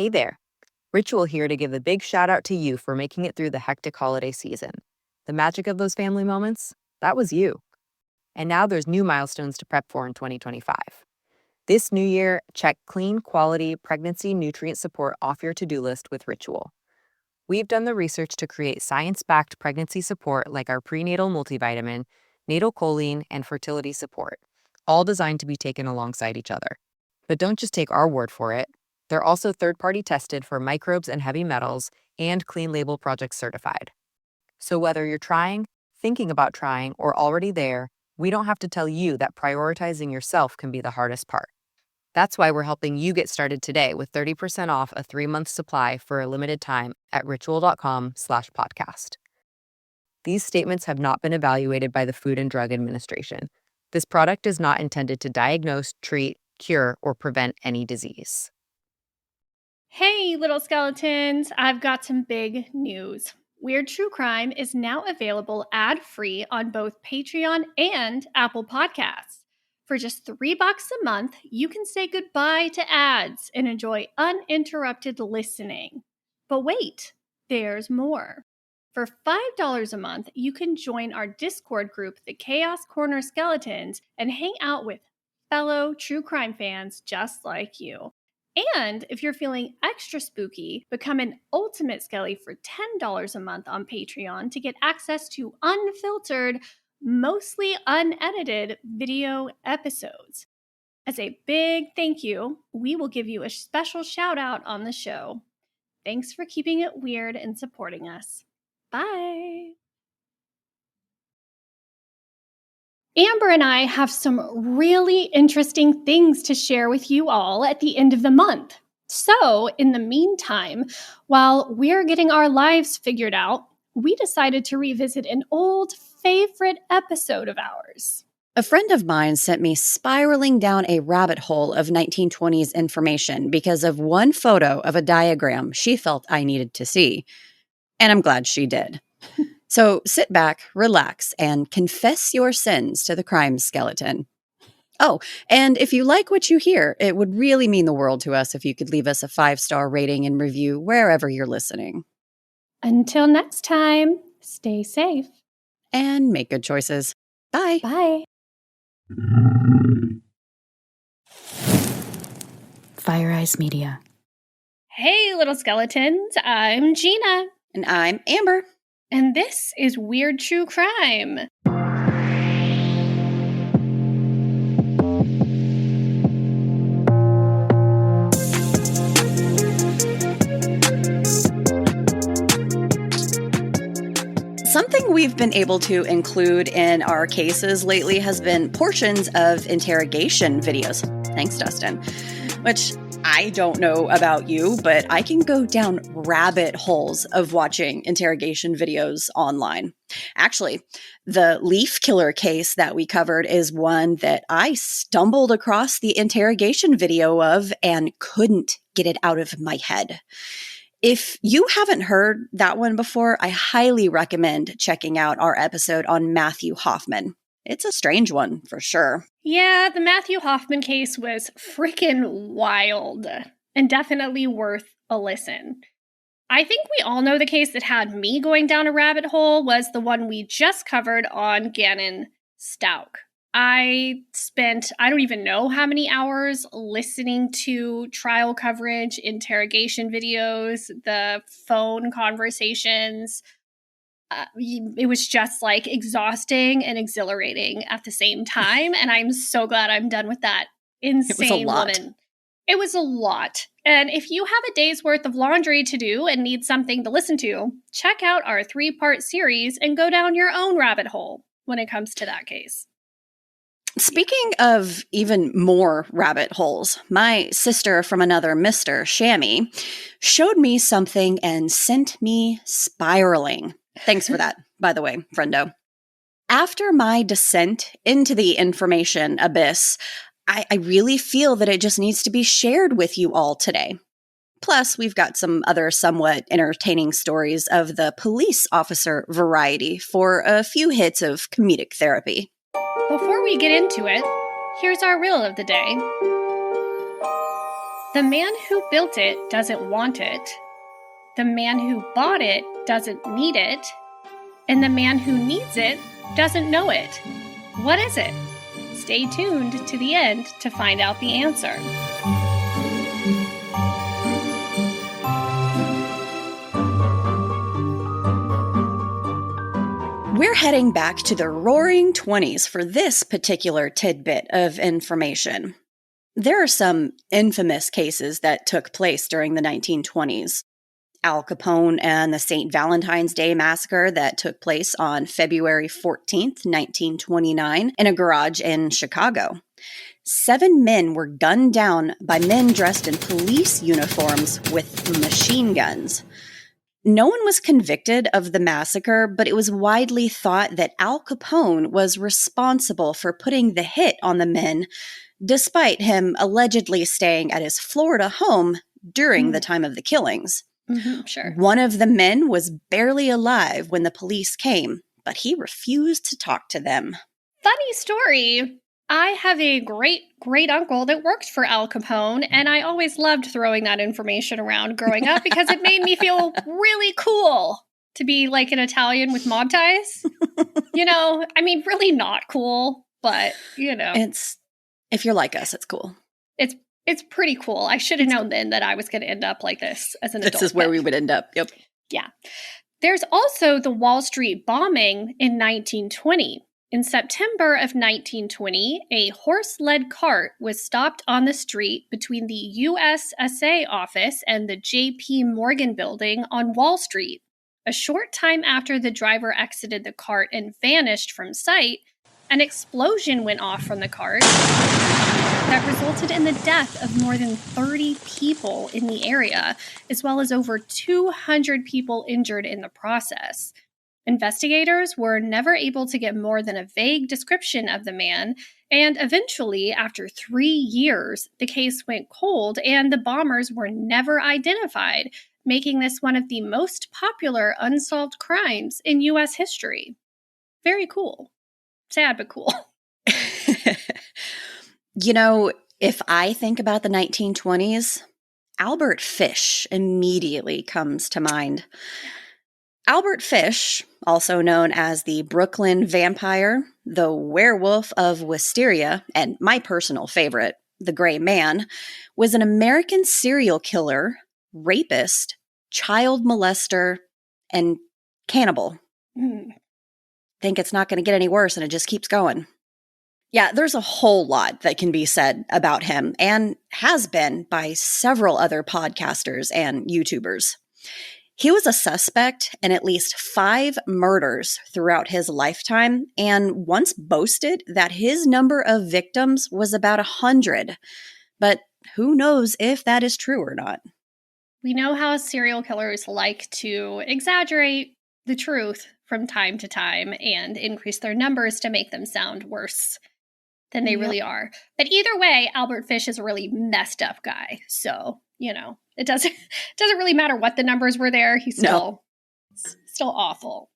Hey there, Ritual here to give a big shout out to you for making it through the hectic holiday season. The magic of those family moments, that was you. And now there's new milestones to prep for in 2025. This new year, check clean, quality pregnancy nutrient support off your to-do list with Ritual. We've done the research to create science-backed pregnancy support like our prenatal multivitamin, natal choline, and fertility support, all designed to be taken alongside each other. But don't just take our word for it. They're also third-party tested for microbes and heavy metals and Clean Label Project certified. So whether you're trying, thinking about trying, or already there, we don't have to tell you that prioritizing yourself can be the hardest part. That's why we're helping you get started today with 30% off a 3-month supply for a limited time at ritual.com/podcast. These statements have not been evaluated by the Food and Drug Administration. This product is not intended to diagnose, treat, cure, or prevent any disease. Hey, little skeletons, I've got some big news. Weird True Crime is now available ad-free on both Patreon and Apple Podcasts. For just $3 a month, you can say goodbye to ads and enjoy uninterrupted listening. But wait, there's more. For $5 a month, you can join our Discord group, the Chaos Corner Skeletons, and hang out with fellow true crime fans just like you. And if you're feeling extra spooky, become an Ultimate Skelly for $10 a month on Patreon to get access to unfiltered, mostly unedited video episodes. As a big thank you, we will give you a special shout out on the show. Thanks for keeping it weird and supporting us. Bye! Amber and I have some really interesting things to share with you all at the end of the month. So, in the meantime, while we're getting our lives figured out, we decided to revisit an old favorite episode of ours. A friend of mine sent me spiraling down a rabbit hole of 1920s information because of one photo of a diagram she felt I needed to see. And I'm glad she did. So sit back, relax, and confess your sins to the crime skeleton. Oh, and if you like what you hear, it would really mean the world to us if you could leave us a 5-star rating and review wherever you're listening. Until next time, stay safe. And make good choices. Bye. Bye. Fire Eyes Media. Hey, little skeletons. I'm Gina. And I'm Amber. And this is Weird True Crime. Something we've been able to include in our cases lately has been portions of interrogation videos. Thanks, Dustin. Which I don't know about you, but I can go down rabbit holes of watching interrogation videos online. Actually, the leaf killer case that we covered is one that I stumbled across the interrogation video of and couldn't get it out of my head. If you haven't heard that one before, I highly recommend checking out our episode on Matthew Hoffman. It's a strange one, for sure. Yeah, the Matthew Hoffman case was freaking wild and definitely worth a listen. I think we all know the case that had me going down a rabbit hole was the one we just covered on Gannon Stauch. I spent, I don't even know how many hours listening to trial coverage, interrogation videos, the phone conversations. It was just like exhausting and exhilarating at the same time. And I'm so glad I'm done with that insane woman. It was a lot. And if you have a day's worth of laundry to do and need something to listen to, check out our 3-part series and go down your own rabbit hole when it comes to that case. Speaking of even more rabbit holes, my sister from another Mr. Shammy showed me something and sent me spiraling. Thanks for that, by the way, friendo. After my descent into the information abyss, I really feel that it just needs to be shared with you all today. Plus, we've got some other somewhat entertaining stories of the police officer variety for a few hits of comedic therapy. Before we get into it, here's our riddle of the day. The man who built it doesn't want it. The man who bought it doesn't need it. And the man who needs it doesn't know it. What is it? Stay tuned to the end to find out the answer. We're heading back to the roaring 20s for this particular tidbit of information. There are some infamous cases that took place during the 1920s. Al Capone and the St. Valentine's Day Massacre that took place on February 14th, 1929, in a garage in Chicago. 7 men were gunned down by men dressed in police uniforms with machine guns. No one was convicted of the massacre, but it was widely thought that Al Capone was responsible for putting the hit on the men, despite him allegedly staying at his Florida home during the time of the killings. Sure. One of the men was barely alive when the police came, but he refused to talk to them. Funny story. I have a great uncle that worked for Al Capone, and I always loved throwing that information around growing up because it made me feel really cool to be like an Italian with mob ties. Really not cool, but It's, if you're like us, it's cool. It's pretty cool. I should have known then that I was going to end up like this as an adult. This is where we would end up. Yep. Yeah. There's also the Wall Street bombing in 1920. In September of 1920, a horse-led cart was stopped on the street between the USSA office and the J.P. Morgan building on Wall Street. A short time after the driver exited the cart and vanished from sight, an explosion went off from the cart that resulted in the death of more than 30 people in the area, as well as over 200 people injured in the process. Investigators were never able to get more than a vague description of the man, and eventually, after 3 years, the case went cold and the bombers were never identified, making this one of the most popular unsolved crimes in U.S. history. Very cool. Sad, but cool. If I think about the 1920s, Albert Fish immediately comes to mind. Albert Fish, also known as the Brooklyn Vampire, the Werewolf of Wisteria, and my personal favorite, the Gray Man, was an American serial killer, rapist, child molester, and cannibal. Think it's not going to get any worse, and it just keeps going. Yeah, there's a whole lot that can be said about him, and has been by several other podcasters and YouTubers. He was a suspect in at least 5 murders throughout his lifetime, and once boasted that his number of victims was about 100. But who knows if that is true or not? We know how serial killers like to exaggerate the truth from time to time and increase their numbers to make them sound worse than they really are. But either way, Albert Fish is a really messed up guy. So, it doesn't really matter what the numbers were there. He's still awful.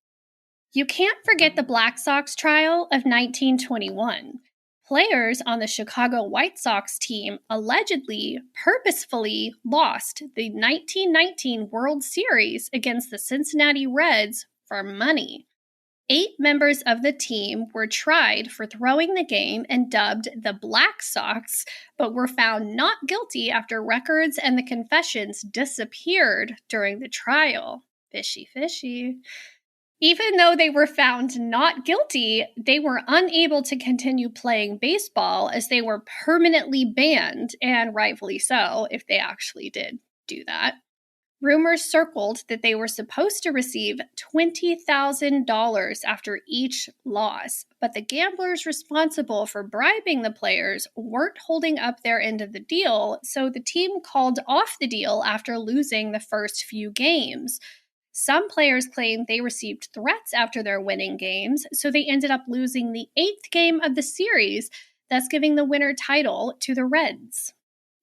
You can't forget the Black Sox trial of 1921. Players on the Chicago White Sox team allegedly purposefully lost the 1919 World Series against the Cincinnati Reds for money. 8 members of the team were tried for throwing the game and dubbed the Black Sox, but were found not guilty after records and the confessions disappeared during the trial. Fishy, fishy. Even though they were found not guilty, they were unable to continue playing baseball as they were permanently banned, and rightfully so if they actually did do that. Rumors circled that they were supposed to receive $20,000 after each loss, but the gamblers responsible for bribing the players weren't holding up their end of the deal, so the team called off the deal after losing the first few games. Some players claimed they received threats after their winning games, so they ended up losing the 8th game of the series, thus giving the winner title to the Reds.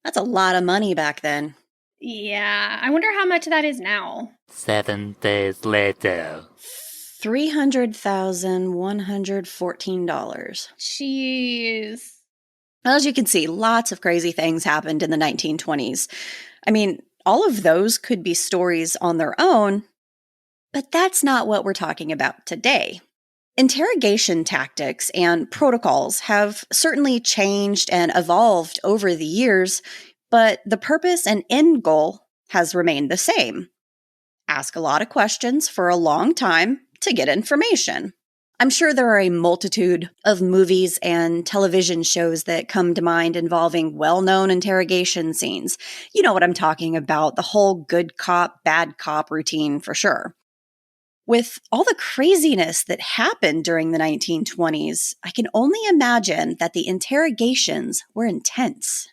That's a lot of money back then. Yeah, I wonder how much that is now. 7 days later. $300,114. Jeez. Well, as you can see, lots of crazy things happened in the 1920s. I mean, all of those could be stories on their own, but that's not what we're talking about today. Interrogation tactics and protocols have certainly changed and evolved over the years, but the purpose and end goal has remained the same. Ask a lot of questions for a long time to get information. I'm sure there are a multitude of movies and television shows that come to mind involving well-known interrogation scenes. You know what I'm talking about, the whole good cop, bad cop routine for sure. With all the craziness that happened during the 1920s, I can only imagine that the interrogations were intense.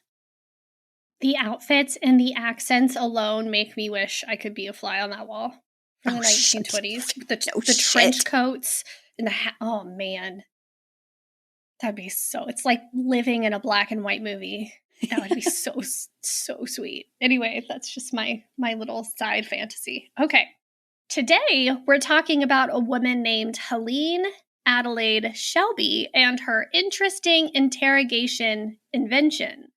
The outfits and the accents alone make me wish I could be a fly on that wall from the 1920s. The trench coats and the hat. Oh, man. That'd be so... It's like living in a black and white movie. That would be so sweet. Anyway, that's just my little side fantasy. Okay. Today, we're talking about a woman named Helene Adelaide Shelby and her interesting interrogation invention.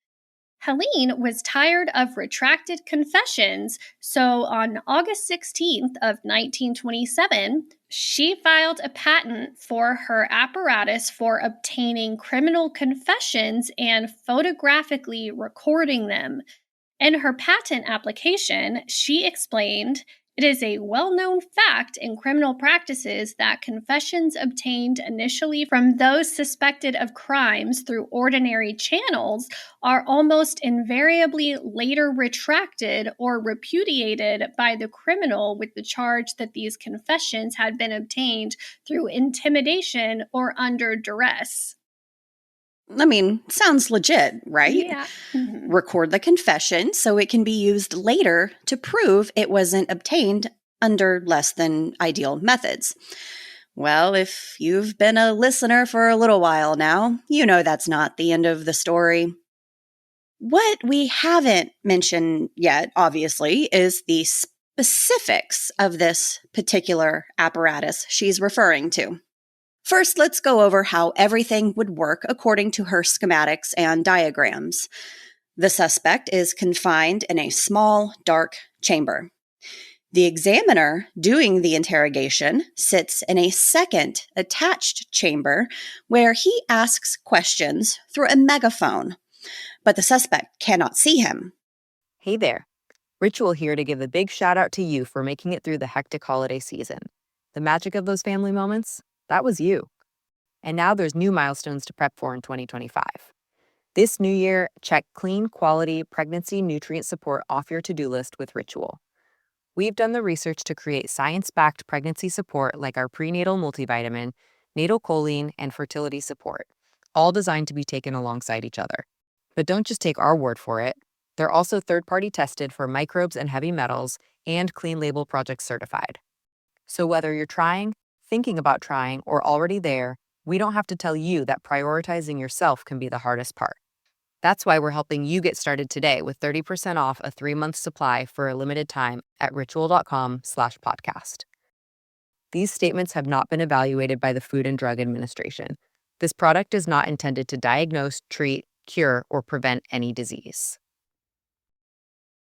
Helene was tired of retracted confessions, so on August 16th of 1927, she filed a patent for her apparatus for obtaining criminal confessions and photographically recording them. In her patent application, she explained, "It is a well-known fact in criminal practices that confessions obtained initially from those suspected of crimes through ordinary channels are almost invariably later retracted or repudiated by the criminal with the charge that these confessions had been obtained through intimidation or under duress." I mean, sounds legit, right? Yeah. Mm-hmm. Record the confession so it can be used later to prove it wasn't obtained under less than ideal methods. Well, if you've been a listener for a little while now, you know that's not the end of the story. What we haven't mentioned yet, obviously, is the specifics of this particular apparatus she's referring to. First, let's go over how everything would work according to her schematics and diagrams. The suspect is confined in a small, dark chamber. The examiner doing the interrogation sits in a second attached chamber where he asks questions through a megaphone, but the suspect cannot see him. Hey there. Ritual here to give a big shout out to you for making it through the hectic holiday season. The magic of those family moments, that was you. And now there's new milestones to prep for in 2025. This new year, check clean, quality pregnancy nutrient support off your to-do list with Ritual. We've done the research to create science-backed pregnancy support like our prenatal multivitamin, natal choline, and fertility support, all designed to be taken alongside each other. But don't just take our word for it. They're also third-party tested for microbes and heavy metals and Clean Label Project certified. So whether you're trying, thinking about trying, or already there, we don't have to tell you that prioritizing yourself can be the hardest part. That's why we're helping you get started today with 30% off a 3-month supply for a limited time at ritual.com/podcast. These statements have not been evaluated by the Food and Drug Administration. This product is not intended to diagnose, treat, cure, or prevent any disease.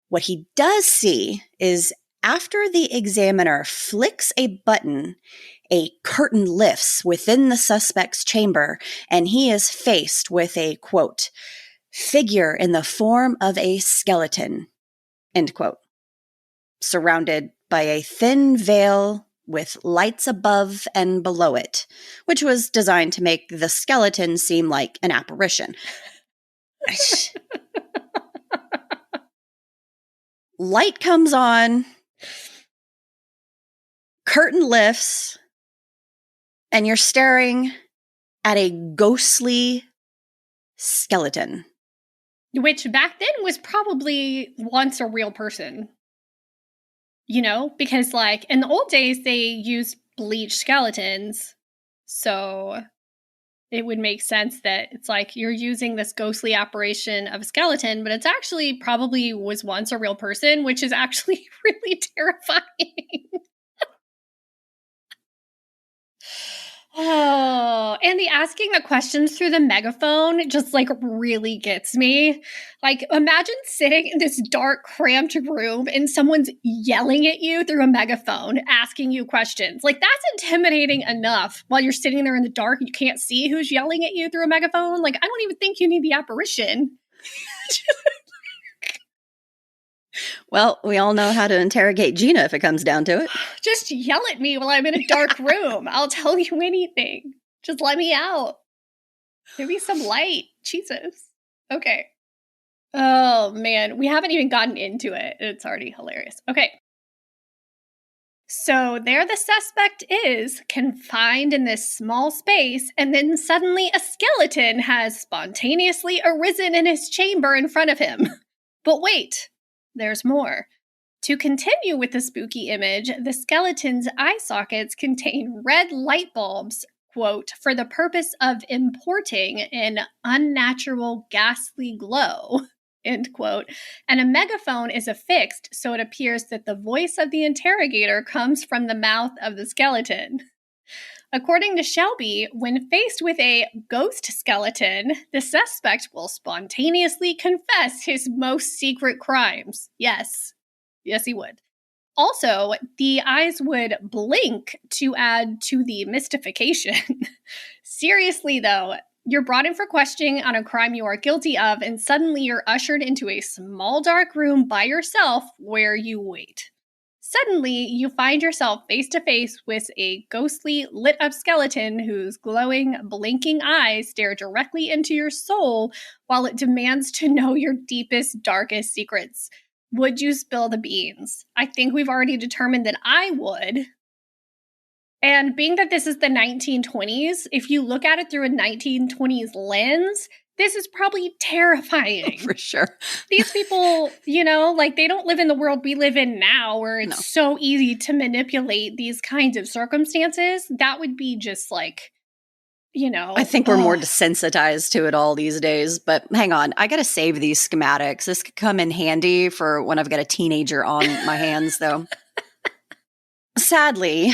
What he does see is after the examiner flicks a button, a curtain lifts within the suspect's chamber, and he is faced with a, quote, figure in the form of a skeleton, end quote, surrounded by a thin veil with lights above and below it, which was designed to make the skeleton seem like an apparition. Light comes on, curtain lifts, and you're staring at a ghostly skeleton. Which back then was probably once a real person. You know, because like in the old days, they used bleached skeletons. So it would make sense that it's like you're using this ghostly apparition of a skeleton, but it's actually probably was once a real person, which is actually really terrifying. Oh, and the asking the questions through the megaphone just like really gets me. Like, imagine sitting in this dark, cramped room and someone's yelling at you through a megaphone, asking you questions. Like, that's intimidating enough while you're sitting there in the dark and you can't see who's yelling at you through a megaphone. Like, I don't even think you need the apparition. Well, we all know how to interrogate Gina if it comes down to it. Just yell at me while I'm in a dark room. I'll tell you anything. Just let me out. Give me some light. Jesus. Okay. Oh, man. We haven't even gotten into it. It's already hilarious. Okay. So there the suspect is, confined in this small space, and then suddenly a skeleton has spontaneously arisen in his chamber in front of him. But wait, there's more. To continue with the spooky image, the skeleton's eye sockets contain red light bulbs, quote, for the purpose of importing an unnatural ghastly glow, end quote, and a megaphone is affixed so it appears that the voice of the interrogator comes from the mouth of the skeleton. According to Shelby, when faced with a ghost skeleton, the suspect will spontaneously confess his most secret crimes. Yes, he would. Also, the eyes would blink to add to the mystification. Seriously, though, you're brought in for questioning on a crime you are guilty of, and suddenly you're ushered into a small dark room by yourself where you wait. Suddenly, you find yourself face to face with a ghostly, lit up skeleton whose glowing, blinking eyes stare directly into your soul while it demands to know your deepest, darkest secrets. Would you spill the beans? I think we've already determined that I would. And being that this is the 1920s, if you look at it through a 1920s lens, this is probably terrifying. For sure. These people, like they don't live in the world we live in now where it's so easy to manipulate these kinds of circumstances. That would be just like, I think we're more desensitized to it all these days, but hang on. I got to save these schematics. This could come in handy for when I've got a teenager on my hands, though. Sadly,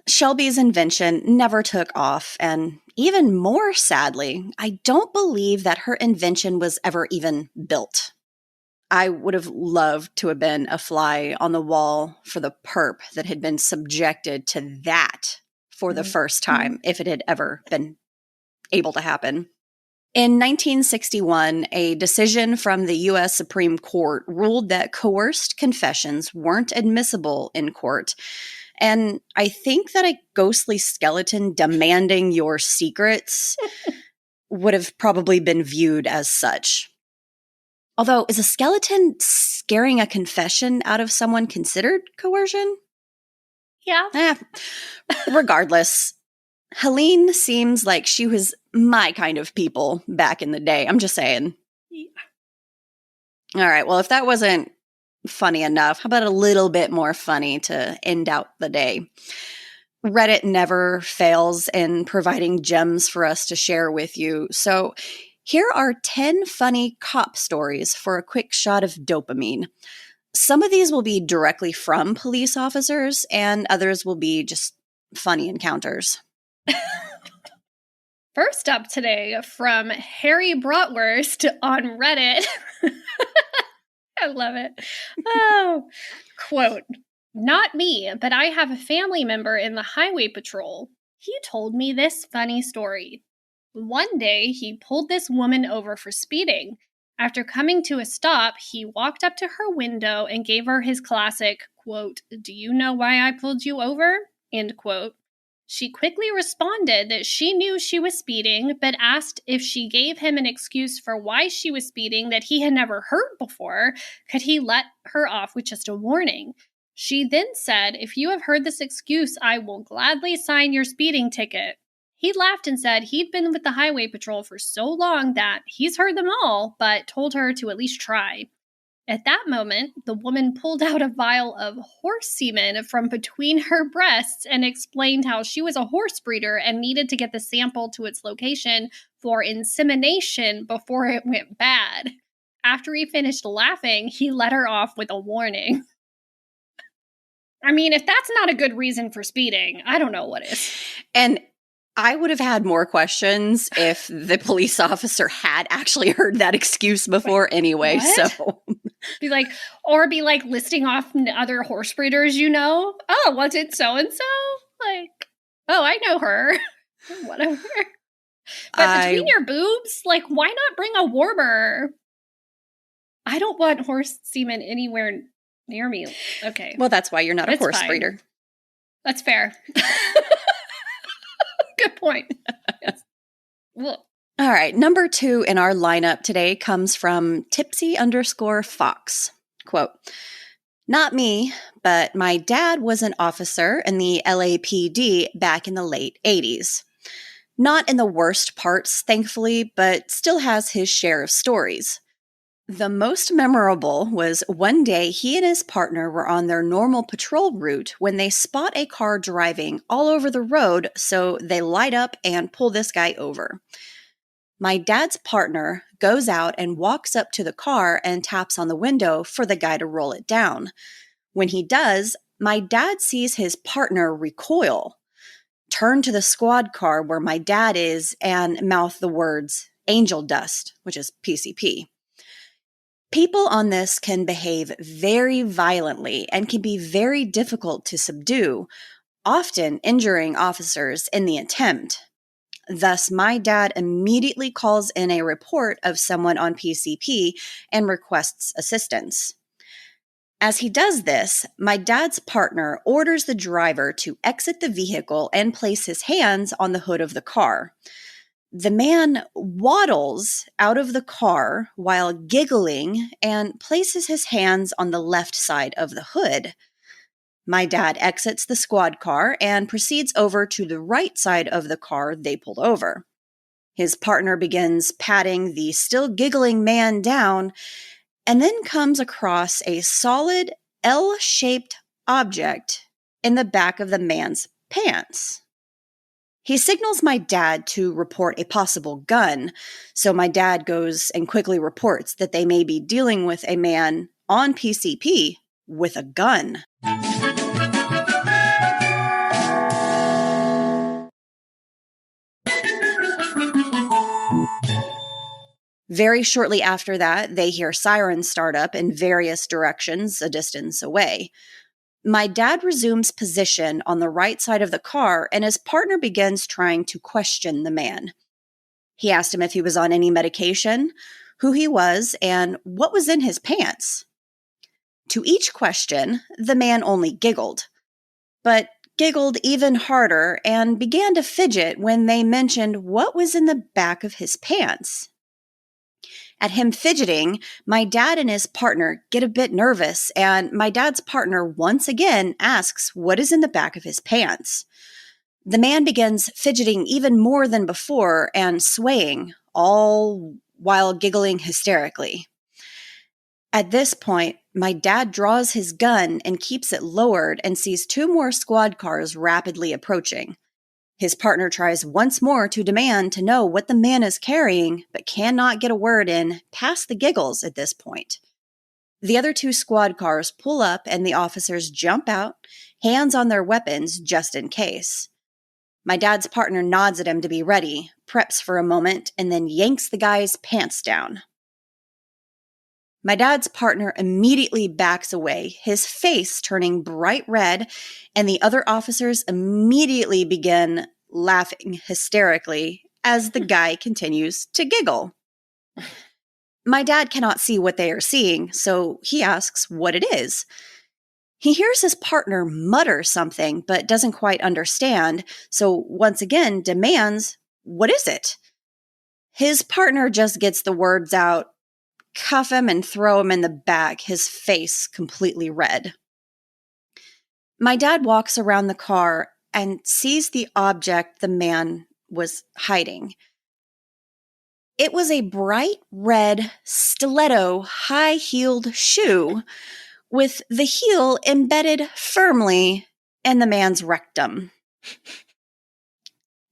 Shelby's invention never took off, and even more sadly, I don't believe that her invention was ever even built. I would have loved to have been a fly on the wall for the perp that had been subjected to that for the first time, if it had ever been able to happen. In 1961, a decision from the U.S. Supreme Court ruled that coerced confessions weren't admissible in court. And I think that a ghostly skeleton demanding your secrets would have probably been viewed as such. Although, is a skeleton scaring a confession out of someone considered coercion? Yeah. Regardless, Helene seems like she was my kind of people back in the day. I'm just saying. Yeah. All right, well, if that wasn't funny enough, how about a little bit more funny to end out the day? Reddit never fails in providing gems for us to share with you. So here are 10 funny cop stories for a quick shot of dopamine. Some of these will be directly from police officers, and others will be just funny encounters. First up today from Harry Bratwurst on Reddit. I love it. Oh, quote, "Not me, but I have a family member in the highway patrol. He told me this funny story. One day, he pulled this woman over for speeding. After coming to a stop, he walked up to her window and gave her his classic, quote, 'Do you know why I pulled you over?' End quote. She quickly responded that she knew she was speeding, but asked if she gave him an excuse for why she was speeding that he had never heard before, could he let her off with just a warning. She then said, 'If you have heard this excuse, I will gladly sign your speeding ticket.' He laughed and said he'd been with the highway patrol for so long that he's heard them all, but told her to at least try. At that moment, the woman pulled out a vial of horse semen from between her breasts and explained how she was a horse breeder and needed to get the sample to its location for insemination before it went bad. After he finished laughing, he let her off with a warning." I mean, if that's not a good reason for speeding, I don't know what is. And I would have had more questions if the police officer had actually heard that excuse before anyway. What? So Be like listing off other horse breeders, Oh, was it so-and-so? Like, oh, I know her. Whatever. But between your boobs, like, why not bring a warmer? I don't want horse semen anywhere near me. Okay. Well, that's why you're not a It's horse fine. breeder. That's fair. Good point. Yes. Well, all right. Number 2 in our lineup today comes from Tipsy_Fox. Quote, not me, but my dad was an officer in the LAPD back in the late 80s. Not in the worst parts, thankfully, but still has his share of stories. The most memorable was one day he and his partner were on their normal patrol route when they spot a car driving all over the road, so they light up and pull this guy over. My dad's partner goes out and walks up to the car and taps on the window for the guy to roll it down. When he does, my dad sees his partner recoil, turn to the squad car where my dad is, and mouth the words, angel dust, which is PCP. People on this can behave very violently and can be very difficult to subdue, often injuring officers in the attempt. Thus, my dad immediately calls in a report of someone on PCP and requests assistance. As he does this, my dad's partner orders the driver to exit the vehicle and place his hands on the hood of the car. The man waddles out of the car while giggling and places his hands on the left side of the hood. My dad exits the squad car and proceeds over to the right side of the car they pulled over. His partner begins patting the still giggling man down and then comes across a solid L-shaped object in the back of the man's pants. He signals my dad to report a possible gun, so my dad goes and quickly reports that they may be dealing with a man on PCP with a gun. Very shortly after that, they hear sirens start up in various directions a distance away. My dad resumes position on the right side of the car, and his partner begins trying to question the man. He asked him if he was on any medication, who he was, and what was in his pants. To each question, the man only giggled, but giggled even harder and began to fidget when they mentioned what was in the back of his pants. At him fidgeting, my dad and his partner get a bit nervous, and my dad's partner once again asks what is in the back of his pants. The man begins fidgeting even more than before and swaying, all while giggling hysterically. At this point, my dad draws his gun and keeps it lowered and sees 2 more squad cars rapidly approaching. His partner tries once more to demand to know what the man is carrying, but cannot get a word in past the giggles at this point. The other 2 squad cars pull up and the officers jump out, hands on their weapons just in case. My dad's partner nods at him to be ready, preps for a moment, and then yanks the guy's pants down. My dad's partner immediately backs away, his face turning bright red, and the other officers immediately begin laughing hysterically as the guy continues to giggle. My dad cannot see what they are seeing, so he asks what it is. He hears his partner mutter something, but doesn't quite understand, so once again demands, "What is it?" His partner just gets the words out, "Cuff him and throw him in the back," his face completely red. My dad walks around the car and sees the object the man was hiding. It was a bright red stiletto high-heeled shoe with the heel embedded firmly in the man's rectum.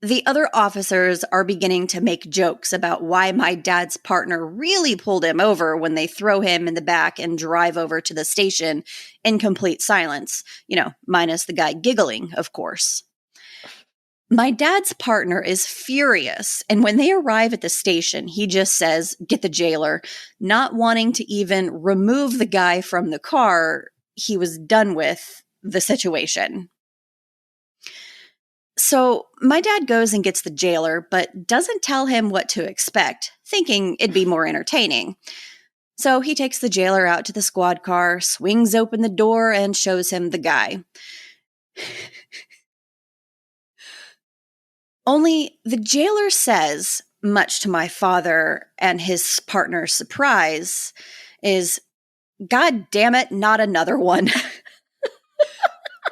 The other officers are beginning to make jokes about why my dad's partner really pulled him over when they throw him in the back and drive over to the station in complete silence. Minus the guy giggling, of course. My dad's partner is furious, and when they arrive at the station, he just says, "Get the jailer," not wanting to even remove the guy from the car. He was done with the situation. So my dad goes and gets the jailer, but doesn't tell him what to expect, thinking it'd be more entertaining. So he takes the jailer out to the squad car, swings open the door, and shows him the guy. Only the jailer says, much to my father and his partner's surprise, is, "God damn it, not another one."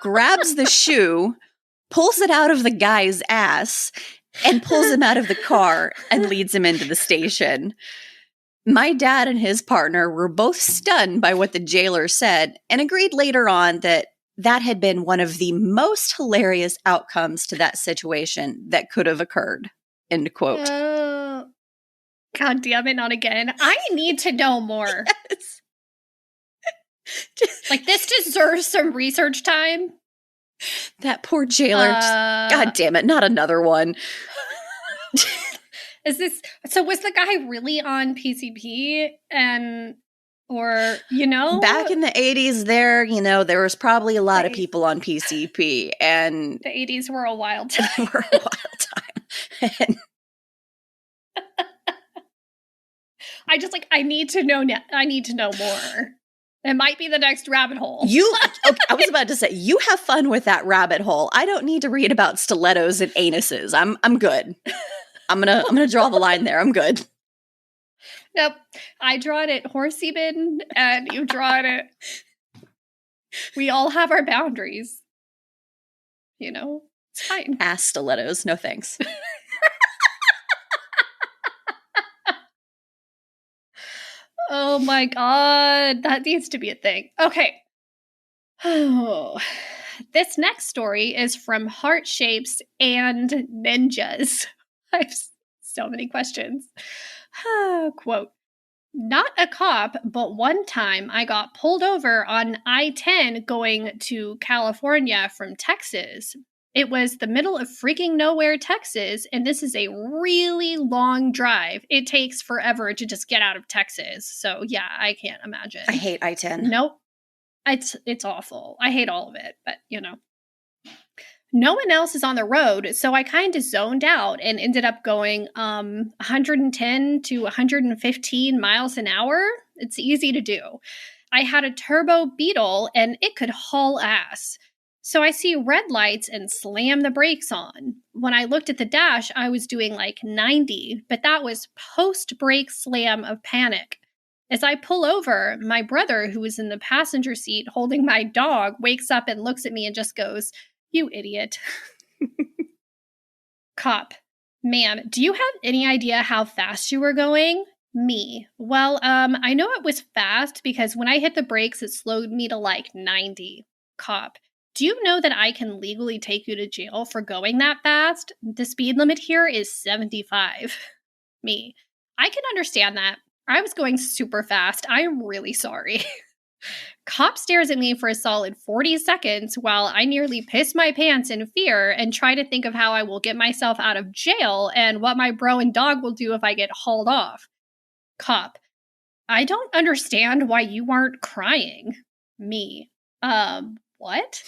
Grabs the shoe, pulls it out of the guy's ass, and pulls him out of the car and leads him into the station. My dad and his partner were both stunned by what the jailer said and agreed later on that that had been one of the most hilarious outcomes to that situation that could have occurred. End quote. God damn it, not again. I need to know more. Yes. Like, this deserves some research time. That poor jailer. God damn it, not another one. Was the guy really on PCP or, you know? Back in the 80s there was probably a lot of people on PCP, and the 80s were a wild time. They were a wild time. And I need to know more. It might be the next rabbit hole. Okay, I was about to say, you have fun with that rabbit hole. I don't need to read about stilettos and anuses. I'm good. I'm gonna draw the line there. I'm good. Nope. I draw it at horse semen, and you draw it at... We all have our boundaries. It's fine. Ass stilettos, no thanks. Oh my god, that needs to be a thing. Okay. Oh, this next story is from Heart Shapes and Ninjas. I have so many questions. Quote, "Not a cop, but one time I got pulled over on I-10 going to California from Texas. It was the middle of freaking nowhere, Texas, and this is a really long drive. It takes forever to just get out of Texas. So yeah, I can't imagine. I hate I-10. Nope. It's awful. I hate all of it, but no one else is on the road, so I kind of zoned out and ended up going 110 to 115 miles an hour. It's easy to do. I had a turbo Beetle, and it could haul ass. So I see red lights and slam the brakes on. When I looked at the dash, I was doing like 90, but that was post-brake slam of panic. As I pull over, my brother, who was in the passenger seat holding my dog, wakes up and looks at me and just goes, "You idiot." Cop, "Ma'am, do you have any idea how fast you were going?" Me, "Well, I know it was fast because when I hit the brakes, it slowed me to like 90. Cop, "Do you know that I can legally take you to jail for going that fast? The speed limit here is 75. Me, "I can understand that. I was going super fast. I am really sorry." Cop stares at me for a solid 40 seconds while I nearly piss my pants in fear and try to think of how I will get myself out of jail and what my bro and dog will do if I get hauled off. Cop, "I don't understand why you aren't crying." Me, what?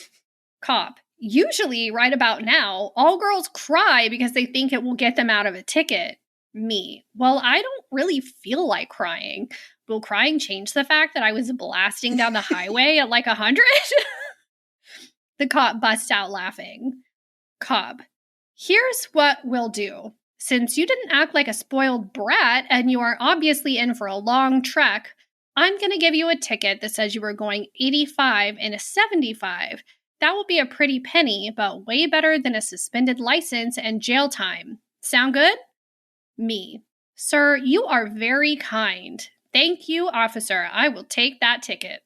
Cop, "Usually right about now, all girls cry because they think it will get them out of a ticket." Me, "Well, I don't really feel like crying. Will crying change the fact that I was blasting down the highway at like 100? The cop busts out laughing. Cop, "Here's what we'll do. Since you didn't act like a spoiled brat and you are obviously in for a long trek, I'm going to give you a ticket that says you were going 85 and a 75. That will be a pretty penny, but way better than a suspended license and jail time. Sound good?" Me, "Sir, you are very kind. Thank you, officer. I will take that ticket."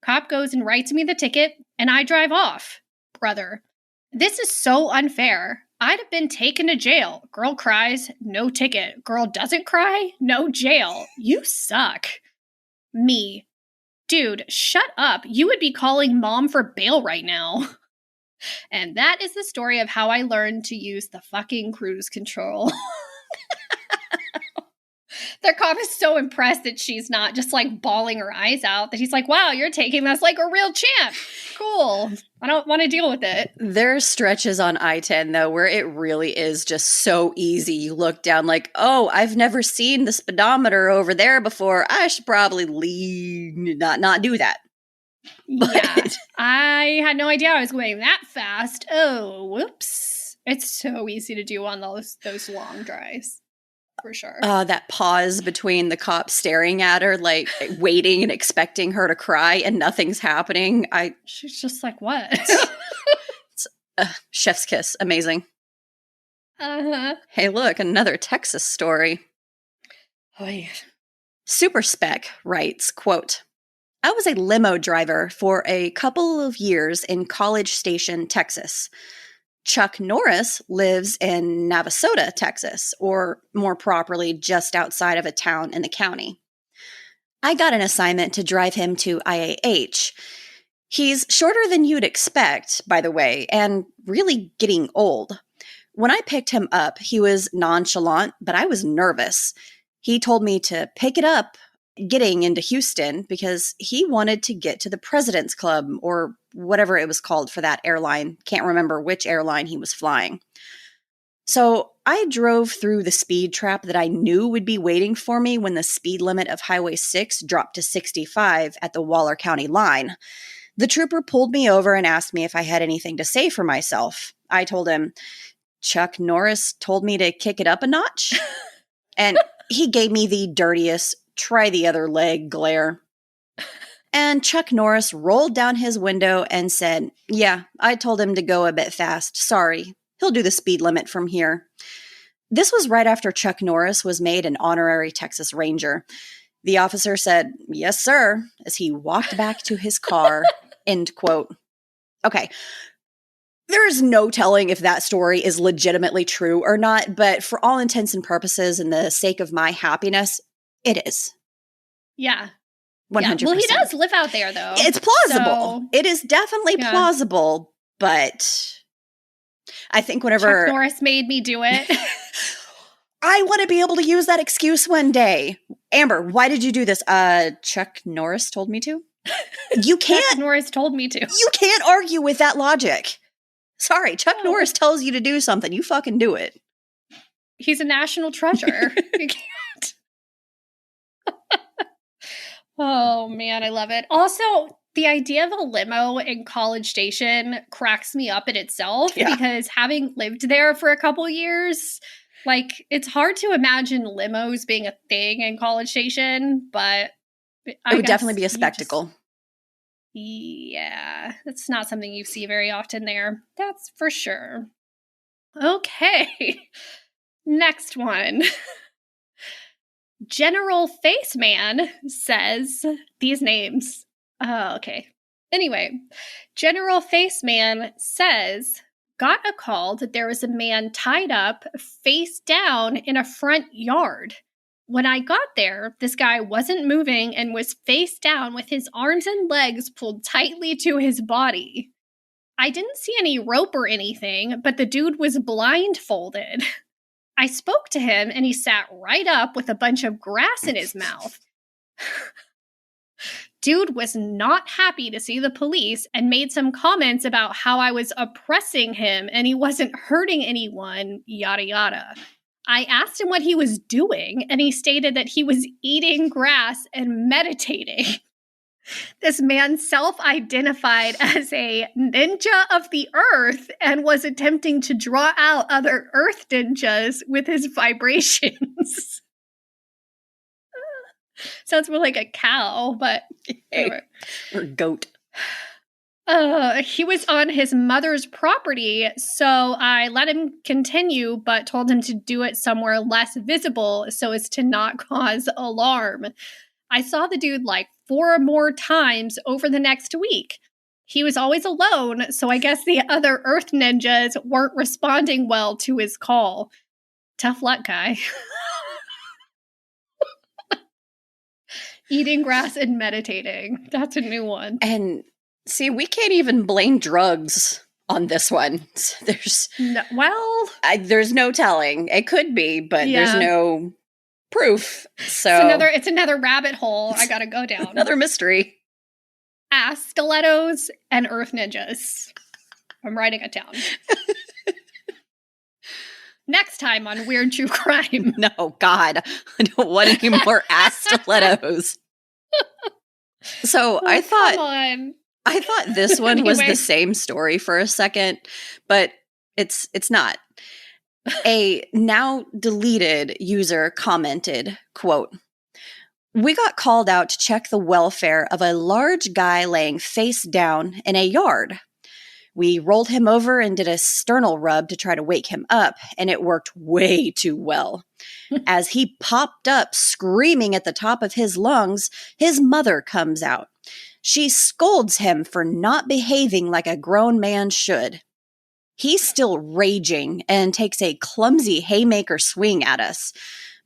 Cop goes and writes me the ticket, and I drive off. Brother, "This is so unfair. I'd have been taken to jail. Girl cries, no ticket. Girl doesn't cry, no jail. You suck." Me, "Dude, shut up. You would be calling mom for bail right now." And that is the story of how I learned to use the fucking cruise control. The cop is so impressed that she's not just like bawling her eyes out, that he's like, wow, you're taking this like a real champ. Cool. I don't want to deal with it. There's stretches on I-10, though, where it really is just so easy. You look down like, oh, I've never seen the speedometer over there before. I should probably not do that. Yeah. I had no idea I was going that fast. Oh, whoops. It's so easy to do on those long drives. For sure. That pause between the cop staring at her, like waiting and expecting her to cry, and nothing's happening. She's just like, what? It's chef's kiss. Amazing. Uh-huh. Hey, look, another Texas story. Oh, yeah. Super Spec writes, quote, I was a limo driver for a couple of years in College Station, Texas. Chuck Norris lives in Navasota, Texas, or more properly, just outside of a town in the county. I got an assignment to drive him to IAH. He's shorter than you'd expect, by the way, and really getting old. When I picked him up, he was nonchalant, but I was nervous. He told me to pick it up getting into Houston because he wanted to get to the President's Club or whatever it was called for that airline. Can't remember which airline he was flying. So I drove through the speed trap that I knew would be waiting for me when the speed limit of Highway 6 dropped to 65 at the Waller County line. The trooper pulled me over and asked me if I had anything to say for myself. I told him, Chuck Norris told me to kick it up a notch. And he gave me the dirtiest try the other leg glare. And Chuck Norris rolled down his window and said, yeah, I told him to go a bit fast. Sorry. He'll do the speed limit from here. This was right after Chuck Norris was made an honorary Texas Ranger. The officer said, yes, sir, as he walked back to his car, end quote. Okay. There is no telling if that story is legitimately true or not, but for all intents and purposes and the sake of my happiness, it is. Yeah. 100%. Yeah. Well, he does live out there, though. It's plausible. So, it is definitely plausible, but I think whenever Chuck Norris made me do it. I want to be able to use that excuse one day. Amber, why did you do this? Chuck Norris told me to. You can't. Chuck Norris told me to. You can't argue with that logic. Sorry, Chuck Norris tells you to do something. You fucking do it. He's a national treasure. You can't. Oh, man, I love it. Also, the idea of a limo in College Station cracks me up in itself because having lived there for a couple years, like, it's hard to imagine limos being a thing in College Station, but it would definitely be a spectacle. Yeah, that's not something you see very often there. That's for sure. Okay. Next one. General Face Man says these names. Oh, okay. Anyway, General Face Man says, got a call that there was a man tied up face down in a front yard. When I got there, this guy wasn't moving and was face down with his arms and legs pulled tightly to his body. I didn't see any rope or anything, but the dude was blindfolded. I spoke to him and he sat right up with a bunch of grass in his mouth. Dude was not happy to see the police and made some comments about how I was oppressing him and he wasn't hurting anyone, yada yada. I asked him what he was doing, and he stated that he was eating grass and meditating. This man self-identified as a ninja of the earth and was attempting to draw out other earth ninjas with his vibrations. Sounds more like a cow, but anyway. Or goat. He was on his mother's property, so I let him continue, but told him to do it somewhere less visible so as to not cause alarm. I saw the dude like 4 more times over the next week. He was always alone, so I guess the other Earth ninjas weren't responding well to his call. Tough luck, guy. Eating grass and meditating. That's a new one. And see, we can't even blame drugs on this one. There's there's no telling. It could be, but there's no proof. So it's another rabbit hole I gotta go down. Another mystery. Ass stilettos and earth ninjas. I'm writing it down. Next time on Weird True Crime. No, God. I don't want any more ass stilettos. So I thought this one was the same story for a second, but it's not. A now deleted user commented, quote, "We got called out to check the welfare of a large guy laying face down in a yard. We rolled him over and did a sternal rub to try to wake him up, and it worked way too well. As he popped up screaming at the top of his lungs, his mother comes out. She scolds him for not behaving like a grown man should. He's still raging and takes a clumsy haymaker swing at us.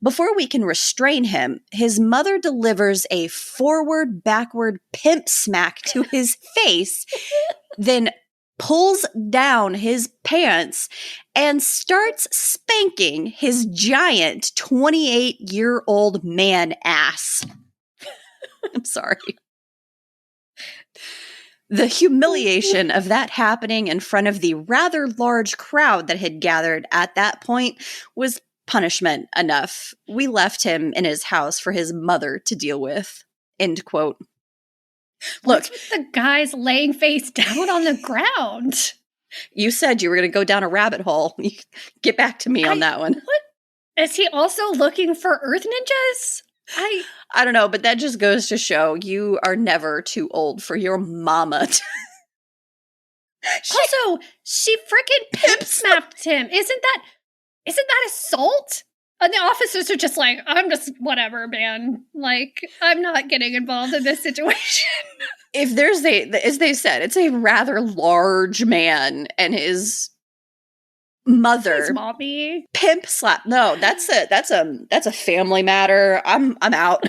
Before we can restrain him, his mother delivers a forward-backward pimp smack to his face, then pulls down his pants and starts spanking his giant 28-year-old man ass." I'm sorry. The humiliation of that happening in front of the rather large crowd that had gathered at that point was punishment enough. We left him in his house for his mother to deal with. End quote. Look, what's with the guys laying face down on the ground? You said you were going to go down a rabbit hole. Get back to me on that one. What? Is he also looking for earth ninjas? I don't know, but that just goes to show you are never too old for your mama. She freaking pimp snapped him. Isn't that assault? And the officers are just like, I'm just whatever, man. Like, I'm not getting involved in this situation. If there's as they said, it's a rather large man and his mother, his mommy, pimp slap. No, that's a family matter. I'm out.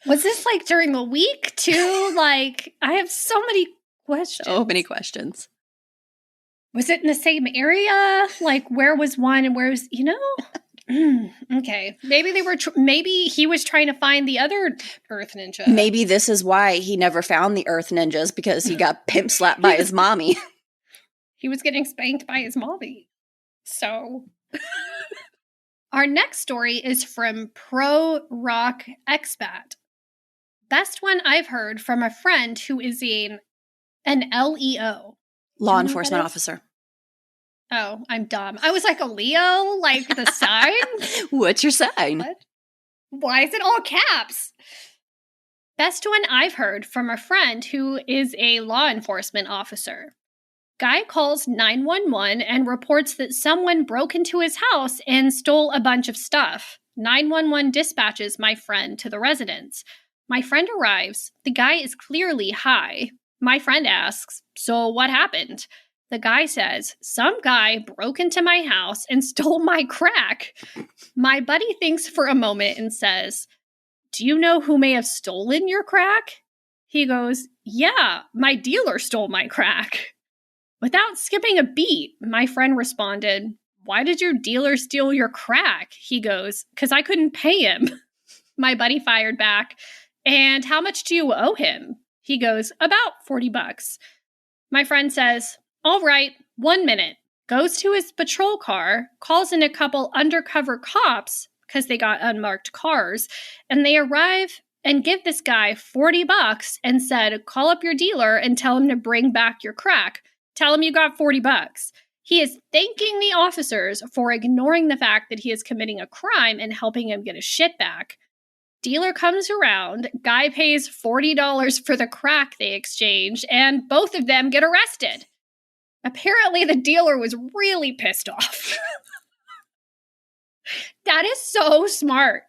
Was this like during the week too? Like, I have so many questions. So many questions. Was it in the same area? Like, where was one and where was, Okay. Maybe they were, maybe he was trying to find the other Earth Ninja. Maybe this is why he never found the Earth Ninjas, because he got pimp slapped by his mommy. He was getting spanked by his mommy. So, our next story is from Pro Rock Expat. Best one I've heard from a friend who is an LEO. Law enforcement officer. Oh, I'm dumb. I was like, a Leo? Like the sign? What's your sign? What? Why is it all caps? Best one I've heard from a friend who is a law enforcement officer. Guy calls 911 and reports that someone broke into his house and stole a bunch of stuff. 911 dispatches my friend to the residence. My friend arrives. The guy is clearly high. My friend asks, "So what happened?" The guy says, "Some guy broke into my house and stole my crack." My buddy thinks for a moment and says, "Do you know who may have stolen your crack?" He goes, "Yeah, my dealer stole my crack." Without skipping a beat, my friend responded, "Why did your dealer steal your crack?" He goes, "'Cause I couldn't pay him." My buddy fired back, "And how much do you owe him?" He goes, "About $40. My friend says, "All right, 1 minute." Goes to his patrol car, calls in a couple undercover cops because they got unmarked cars, and they arrive and give this guy $40 and said, "Call up your dealer and tell him to bring back your crack. Tell him you got $40. He is thanking the officers for ignoring the fact that he is committing a crime and helping him get his shit back. Dealer comes around, guy pays $40 for the crack they exchanged, and both of them get arrested. Apparently, the dealer was really pissed off. That is so smart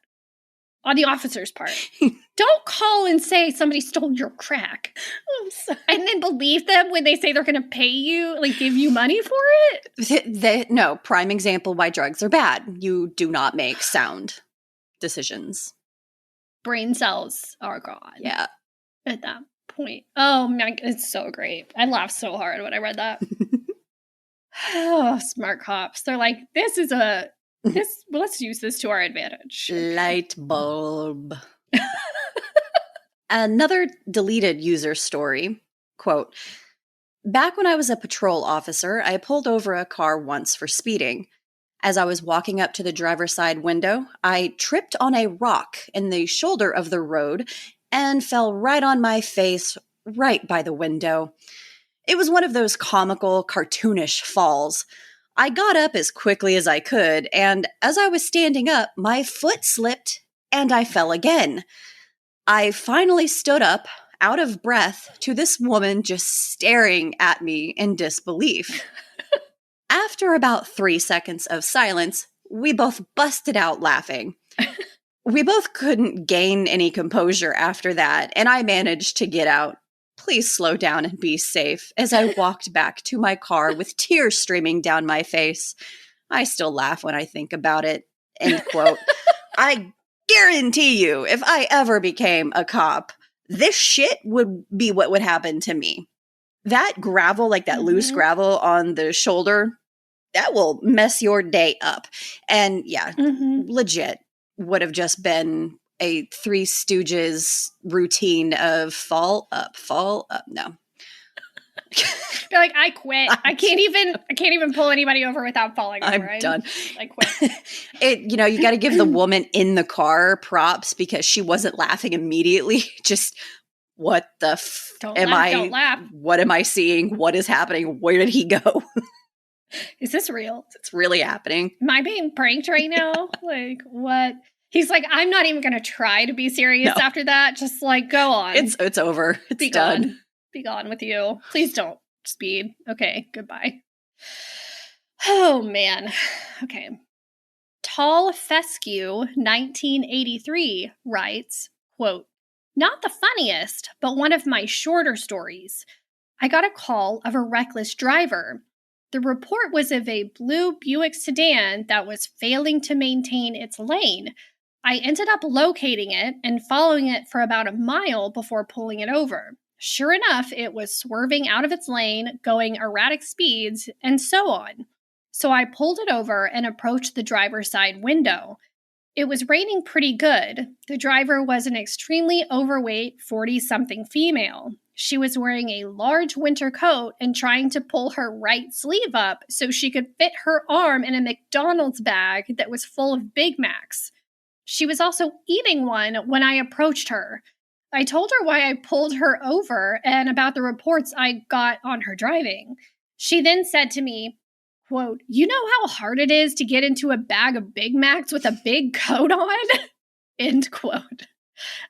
on the officer's part. Don't call and say somebody stole your crack. I'm sorry. And then believe them when they say they're going to pay you, like give you money for it. No, prime example why drugs are bad. You do not make sound decisions. Brain cells are gone. Yeah. At that point. Oh, my, it's so great. I laughed so hard when I read that. Oh, smart cops. They're like, let's use this to our advantage. Light bulb. Another deleted user story, quote, back when I was a patrol officer, I pulled over a car once for speeding. As I was walking up to the driver's side window, I tripped on a rock in the shoulder of the road and fell right on my face right by the window. It was one of those comical, cartoonish falls. I got up as quickly as I could, and as I was standing up, my foot slipped and I fell again. I finally stood up, out of breath, to this woman just staring at me in disbelief. After about 3 seconds of silence, we both busted out laughing. We both couldn't gain any composure after that, and I managed to get out. Please slow down and be safe, as I walked back to my car with tears streaming down my face. I still laugh when I think about it. End quote. I guarantee you, if I ever became a cop, this shit would be what would happen to me. That gravel, like that loose gravel on the shoulder, that will mess your day up. And yeah, legit would have just been a Three Stooges routine of fall up. No. You're like, I quit. I can't even pull anybody over without falling over. I'm done. I quit. You got to give the woman in the car props because she wasn't laughing immediately. Just what the Don't laugh. What am I seeing? What is happening? Where did he go? Is this real? It's really happening. Am I being pranked right now? Like, what? He's like, I'm not even going to try to be serious after that. Just like, go on. It's over. It's done. Gone. Be gone with you. Please don't speed. Okay, goodbye. Oh, man. Okay. Tall Fescue 1983 writes, quote, not the funniest, but one of my shorter stories. I got a call of a reckless driver. The report was of a blue Buick sedan that was failing to maintain its lane. I ended up locating it and following it for about a mile before pulling it over. Sure enough, it was swerving out of its lane, going erratic speeds, and so on. So I pulled it over and approached the driver's side window. It was raining pretty good. The driver was an extremely overweight 40-something female. She was wearing a large winter coat and trying to pull her right sleeve up so she could fit her arm in a McDonald's bag that was full of Big Macs. She was also eating one when I approached her. I told her why I pulled her over and about the reports I got on her driving. She then said to me, quote, you know how hard it is to get into a bag of Big Macs with a big coat on? End quote.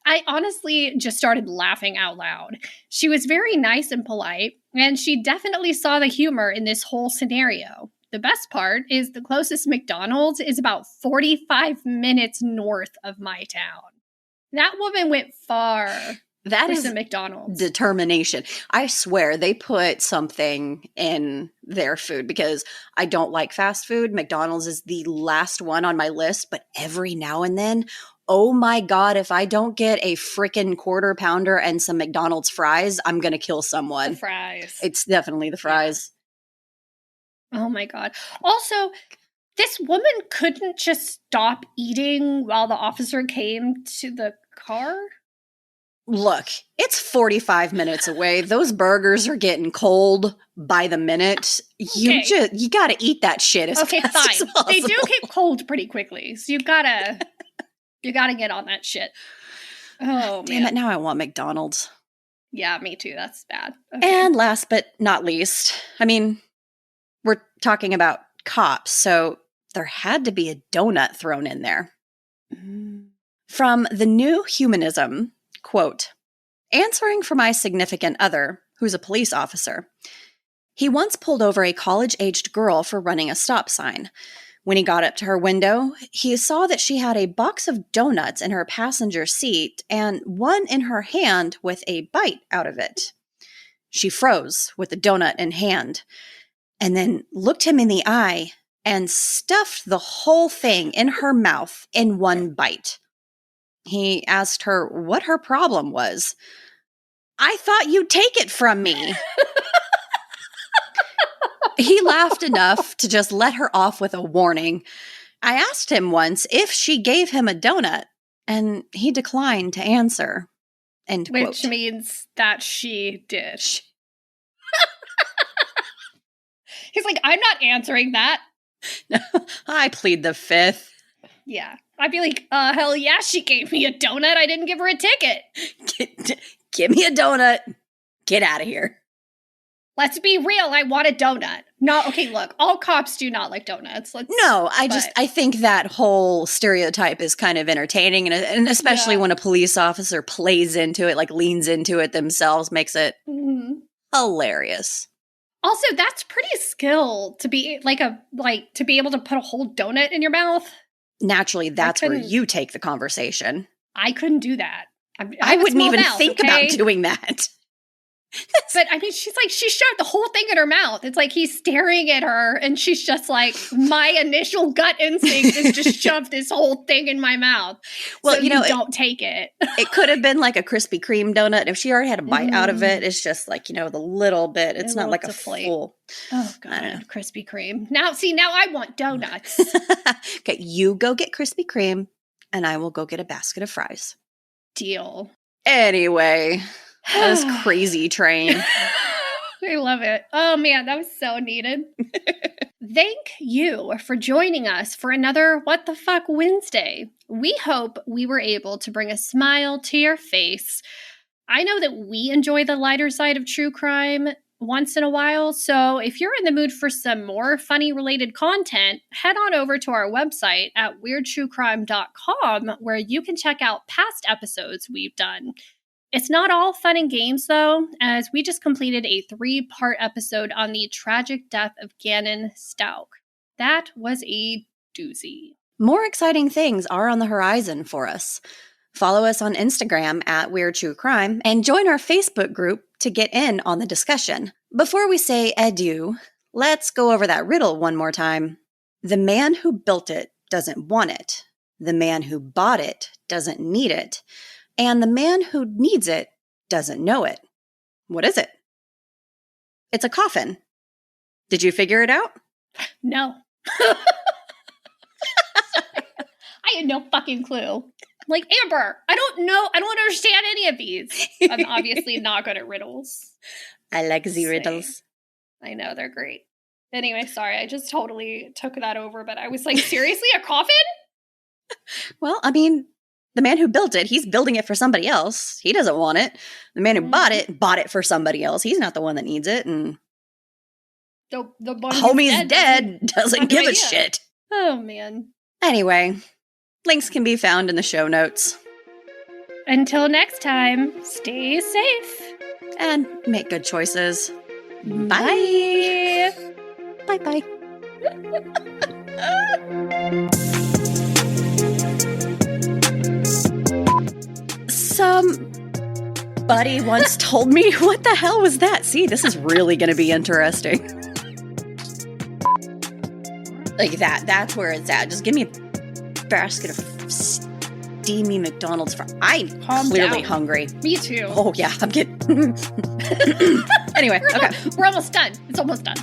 I honestly just started laughing out loud. She was very nice and polite, and she definitely saw the humor in this whole scenario. The best part is the closest McDonald's is about 45 minutes north of my town. That woman went far. That is a McDonald's. Determination. I swear they put something in their food because I don't like fast food. McDonald's is the last one on my list, but every now and then, oh my God, if I don't get a freaking quarter pounder and some McDonald's fries, I'm going to kill someone. The fries. It's definitely the fries. Yeah. Oh my God. Also, this woman couldn't just stop eating while the officer came to the car? Look, it's 45 minutes away. Those burgers are getting cold by the minute. You got to eat that shit as fast as possible. They do get cold pretty quickly, so you gotta get on that shit. Oh, damn it! Now I want McDonald's. Yeah, me too. That's bad. Okay. And last but not least, I mean, we're talking about cops, so there had to be a donut thrown in there. From The New Humanism. Quote, answering for my significant other, who's a police officer. He once pulled over a college-aged girl for running a stop sign. When he got up to her window, he saw that she had a box of donuts in her passenger seat and one in her hand with a bite out of it. She froze with the donut in hand and then looked him in the eye and stuffed the whole thing in her mouth in one bite. He asked her what her problem was. I thought you'd take it from me. He laughed enough to just let her off with a warning. I asked him once if she gave him a donut, and he declined to answer. End quote. Which means that she did. He's like, I'm not answering that. I plead the fifth. Yeah. I'd be like, hell yeah, she gave me a donut. I didn't give her a ticket. Give me a donut. Get out of here. Let's be real. I want a donut. No, okay, look, all cops do not like donuts. I think that whole stereotype is kind of entertaining, and especially when a police officer plays into it, like leans into it themselves, makes it hilarious. Also, that's pretty skill to be to be able to put a whole donut in your mouth. Naturally, that's where you take the conversation. I couldn't do that. I wouldn't even think about doing that. But I mean, she shoved the whole thing in her mouth. It's like he's staring at her, and she's just like, my initial gut instinct is just shove this whole thing in my mouth. Well, so you don't take it. It could have been like a Krispy Kreme donut. If she already had a bite out of it, it's just like, the little bit. It's not like a full. Oh, God. Krispy Kreme. Now I want donuts. Okay, you go get Krispy Kreme, and I will go get a basket of fries. Deal. Anyway. This crazy train. I love it. Oh, man, that was so needed. Thank you for joining us for another What the Fuck Wednesday. We hope we were able to bring a smile to your face. I know that we enjoy the lighter side of true crime once in a while, so if you're in the mood for some more funny related content, head on over to our website at weirdtruecrime.com, where you can check out past episodes we've done. It's not all fun and games, though, as we just completed a 3-part episode on the tragic death of Gannon Stauch. That was a doozy. More exciting things are on the horizon for us. Follow us on Instagram at Weird True Crime and join our Facebook group to get in on the discussion. Before we say adieu, let's go over that riddle one more time. The man who built it doesn't want it. The man who bought it doesn't need it. And the man who needs it doesn't know it. What is it? It's a coffin. Did you figure it out? No. I had no fucking clue. Like, Amber, I don't know. I don't understand any of these. I'm obviously not good at riddles. I like the riddles. I know, they're great. Anyway, sorry, I just totally took that over, but I was like, seriously, a coffin? Well, I mean, the man who built it, he's building it for somebody else. He doesn't want it. The man who bought it for somebody else. He's not the one that needs it. And the one homie's dead doesn't give a shit. Oh, man. Anyway, links can be found in the show notes. Until next time, stay safe. And make good choices. Bye. Bye-bye. Somebody once told me, what the hell was that? See, this is really going to be interesting. Like that's where it's at. Just give me a basket of steamy McDonald's fries. I'm clearly hungry. Me too. Oh, yeah, I'm getting... Anyway, okay. We're almost done. It's almost done.